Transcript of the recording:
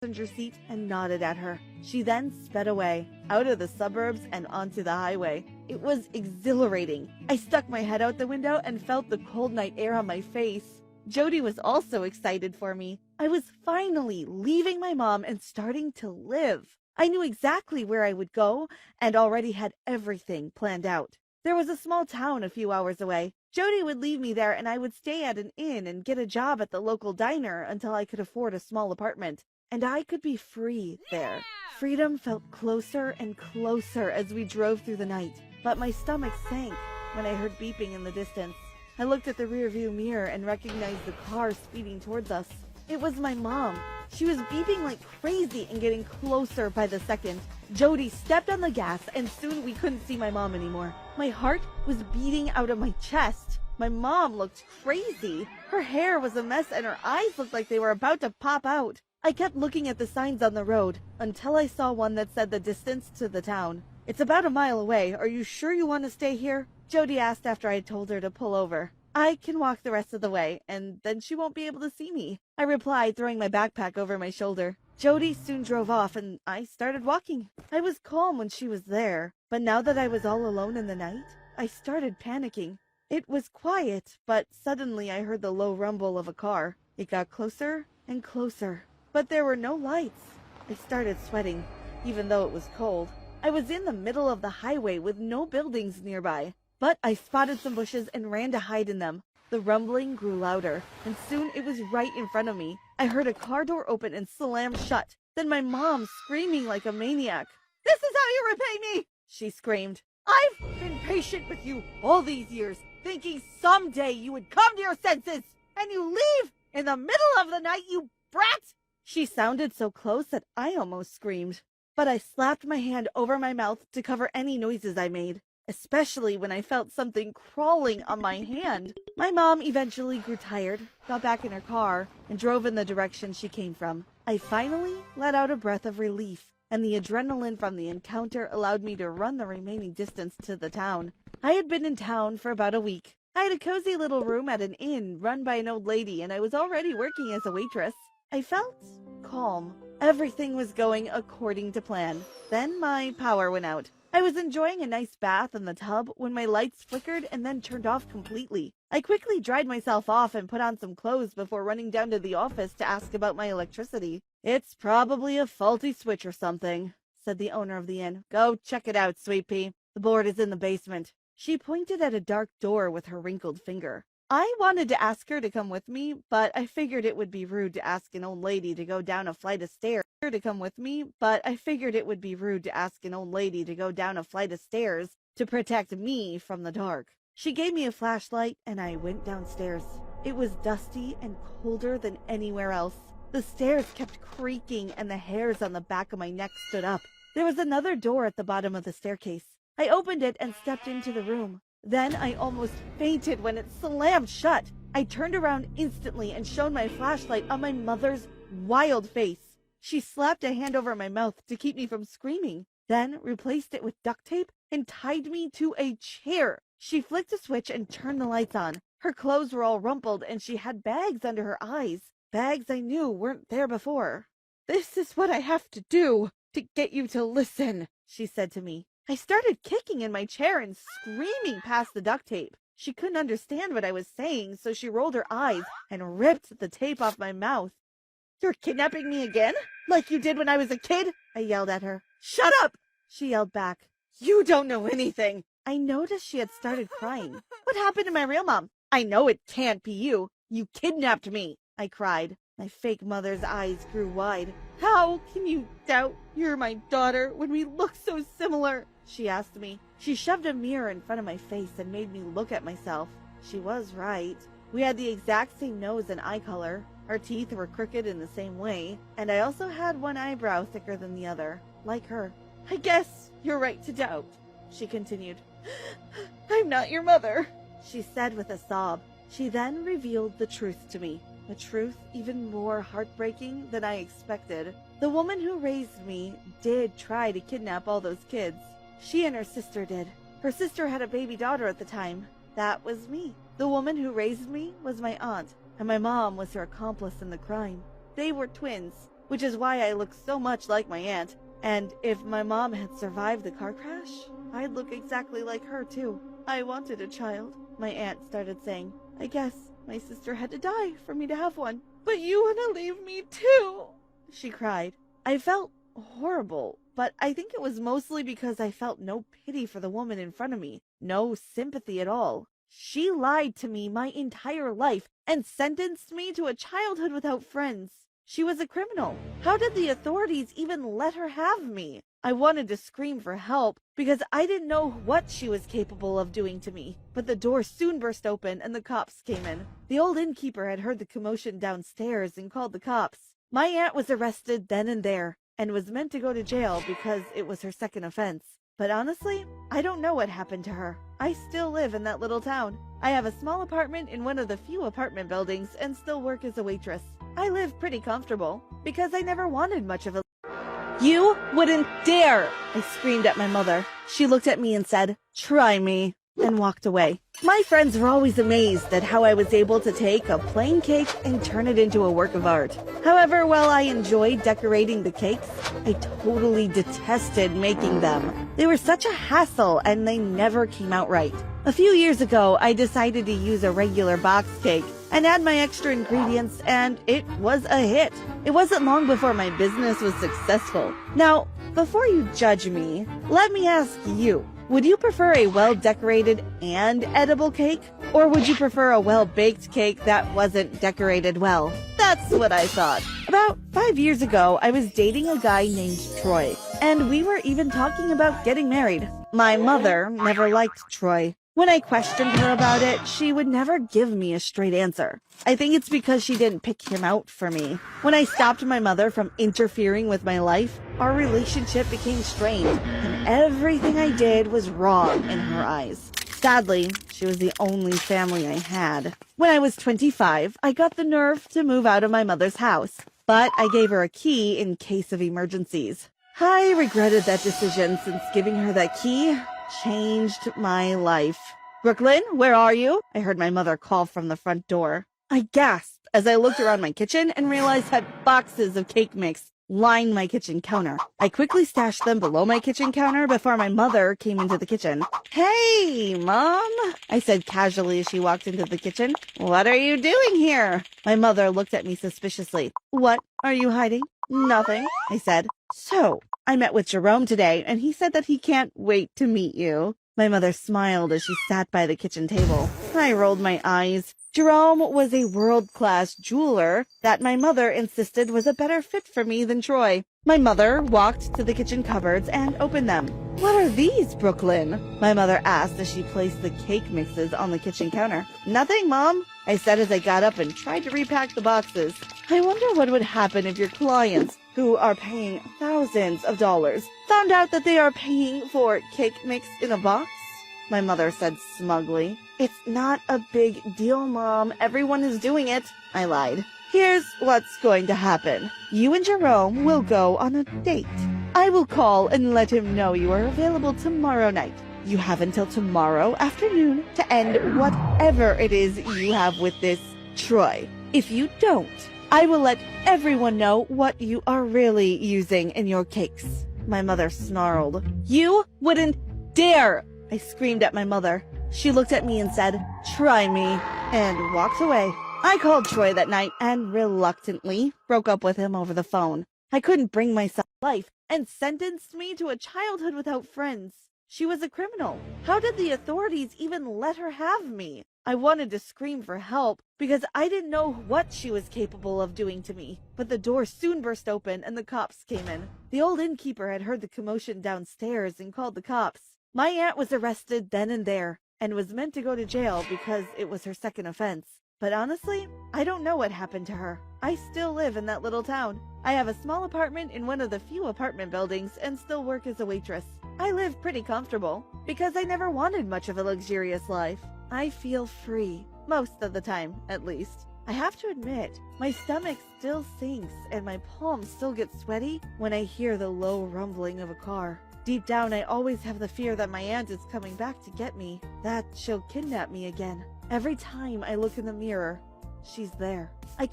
passenger seat and nodded at her. She then sped away, out of the suburbs and onto the highway. It was exhilarating. I stuck my head out the window and felt the cold night air on my face. Jody was also excited for me. I was finally leaving my mom and starting to live. I knew exactly where I would go and already had everything planned out. There was a small town a few hours away. Jody would leave me there and I would stay at an inn and get a job at the local diner until I could afford a small apartment. And I could be free there. Freedom felt closer and closer as we drove through the night, but my stomach sank when I heard beeping in the distance. I looked at the rearview mirror and recognized the car speeding towards us. It was my mom. She was beeping like crazy and getting closer by the second. Jody stepped on the gas and soon we couldn't see my mom anymore. My heart was beating out of my chest. My mom looked crazy. Her hair was a mess and her eyes looked like they were about to pop out. I kept looking at the signs on the road until I saw one that said the distance to the town. "It's about a mile away. Are you sure you want to stay here?" Jody asked after I told her to pull over. "I can walk the rest of the way, and then she won't be able to see me," I replied, throwing my backpack over my shoulder. Jody soon drove off, and I started walking. I was calm when she was there, but now that I was all alone in the night, I started panicking. It was quiet, but suddenly I heard the low rumble of a car. It got closer and closer, but there were no lights. I started sweating, even though it was cold. I was in the middle of the highway with no buildings nearby. But I spotted some bushes and ran to hide in them. The rumbling grew louder, and soon it was right in front of me. I heard a car door open and slam shut. Then my mom screaming like a maniac. "This is how you repay me!" she screamed. "I've been patient with you all these years, thinking someday you would come to your senses, and you leave in the middle of the night, you brat!" She sounded so close that I almost screamed. But I slapped my hand over my mouth to cover any noises I made, especially when I felt something crawling on my hand. My mom eventually grew tired, got back in her car, and drove in the direction she came from. I finally let out a breath of relief, and the adrenaline from the encounter allowed me to run the remaining distance to the town. I had been in town for about a week. I had a cozy little room at an inn run by an old lady, and I was already working as a waitress. I felt calm. Everything was going according to plan. Then my power went out. I was enjoying a nice bath in the tub when my lights flickered and then turned off completely. I quickly dried myself off and put on some clothes before running down to the office to ask about my electricity. "It's probably a faulty switch or something," said the owner of the inn. "Go check it out, Sweet Pea. The board is in the basement." She pointed at a dark door with her wrinkled finger. I wanted to ask her to come with me, but I figured it would be rude to ask an old lady to go down a flight of stairs to protect me from the dark. She gave me a flashlight and I went downstairs. It was dusty and colder than anywhere else. The stairs kept creaking and the hairs on the back of my neck stood up. There was another door at the bottom of the staircase. I opened it and stepped into the room. Then I almost fainted when it slammed shut. I turned around instantly and shone my flashlight on my mother's wild face. She slapped a hand over my mouth to keep me from screaming, then replaced it with duct tape and tied me to a chair. She flicked a switch and turned the lights on. Her clothes were all rumpled and she had bags under her eyes. Bags I knew weren't there before. "This is what I have to do to get you to listen," she said to me. I started kicking in my chair and screaming past the duct tape. She couldn't understand what I was saying, so she rolled her eyes and ripped the tape off my mouth. "You're kidnapping me again? Like you did when I was a kid?" I yelled at her. "Shut up!" she yelled back. "You don't know anything." I noticed she had started crying. "What happened to my real mom?" "I know it can't be you. You kidnapped me," I cried. My fake mother's eyes grew wide. "How can you doubt you're my daughter when we look so similar?" she asked me. She shoved a mirror in front of my face and made me look at myself. She was right. We had the exact same nose and eye color. Our teeth were crooked in the same way, and I also had one eyebrow thicker than the other, like her. "I guess you're right to doubt," she continued. "I'm not your mother," she said with a sob. She then revealed the truth to me. A truth even more heartbreaking than I expected. The woman who raised me did try to kidnap all those kids. She and her sister did. Her sister had a baby daughter at the time. That was me. The woman who raised me was my aunt, and my mom was her accomplice in the crime. They were twins. which is why I look so much like my aunt. And if my mom had survived the car crash, I'd look exactly like her too. I wanted a child, my aunt started saying. I guess my sister had to die for me to have one. But you want to leave me too, she cried. I felt horrible, but I think it was mostly because I felt no pity for the woman in front of me, no sympathy at all. She lied to me my entire life and sentenced me to a childhood without friends. She was a criminal. How did the authorities even let her have me? I wanted to scream for help because I didn't know what she was capable of doing to me. But the door soon burst open and the cops came in. The old innkeeper had heard the commotion downstairs and called the cops. My aunt was arrested then and there and was meant to go to jail because it was her second offense. But honestly, I don't know what happened to her. I still live in that little town. I have a small apartment in one of the few apartment buildings and still work as a waitress. I live pretty comfortable because I never wanted much of a... You wouldn't dare! I screamed at my mother. She looked at me and said, "Try me," and walked away. My friends were always amazed at how I was able to take a plain cake and turn it into a work of art. However, while I enjoyed decorating the cakes, I totally detested making them. They were such a hassle and they never came out right. A few years ago, I decided to use a regular box cake and add my extra ingredients, and it was a hit. It wasn't long before my business was successful. Now, before you judge me, let me ask you, would you prefer a well-decorated and edible cake? Or would you prefer a well-baked cake that wasn't decorated well? That's what I thought. About 5 years ago, I was dating a guy named Troy, and we were even talking about getting married. My mother never liked Troy. When I questioned her about it, she would never give me a straight answer. I think it's because she didn't pick him out for me. When I stopped my mother from interfering with my life, our relationship became strained, and everything I did was wrong in her eyes. Sadly, she was the only family I had. When I was 25, I got the nerve to move out of my mother's house, but I gave her a key in case of emergencies. I regretted that decision since giving her that key changed my life. "Brooklyn, where are you?" I heard my mother call from the front door. I gasped as I looked around my kitchen and realized that boxes of cake mix lined my kitchen counter. I quickly stashed them below my kitchen counter before my mother came into the kitchen. "Hey, Mom," I said casually as she walked into the kitchen. "What are you doing here?" My mother looked at me suspiciously. "What are you hiding?" "Nothing," I said. "So, I met with Jerome today, and he said that he can't wait to meet you." My mother smiled as she sat by the kitchen table. I rolled my eyes. Jerome was a world-class jeweler that my mother insisted was a better fit for me than Troy. My mother walked to the kitchen cupboards and opened them. "What are these, Brooklyn?" my mother asked as she placed the cake mixes on the kitchen counter. "Nothing, Mom," I said as I got up and tried to repack the boxes. I wonder what would happen if your clients, who are paying thousands of dollars, found out that they are paying for cake mix in a box? My mother said smugly. "It's not a big deal, Mom. Everyone is doing it," I lied. "Here's what's going to happen. You and Jerome will go on a date. I will call and let him know you are available tomorrow night. You have until tomorrow afternoon to end whatever it is you have with this Troy. If you don't, I will let everyone know what you are really using in your cakes." My mother snarled. "You wouldn't dare!" I screamed at my mother. She looked at me and said, "Try me," and walked away. I called Troy that night and reluctantly broke up with him over the phone. I couldn't bring myself to life and sentenced me to a childhood without friends. She was a criminal. How did the authorities even let her have me? I wanted to scream for help because I didn't know what she was capable of doing to me. But the door soon burst open and the cops came in. The old innkeeper had heard the commotion downstairs and called the cops. My aunt was arrested then and there and was meant to go to jail because it was her second offense. But honestly, I don't know what happened to her. I still live in that little town. I have a small apartment in one of the few apartment buildings and still work as a waitress. I live pretty comfortable because I never wanted much of a luxurious life. I feel free, most of the time, at least. I have to admit, my stomach still sinks and my palms still get sweaty when I hear the low rumbling of a car. Deep down, I always have the fear that my aunt is coming back to get me, that she'll kidnap me again. Every time I look in the mirror, she's there. I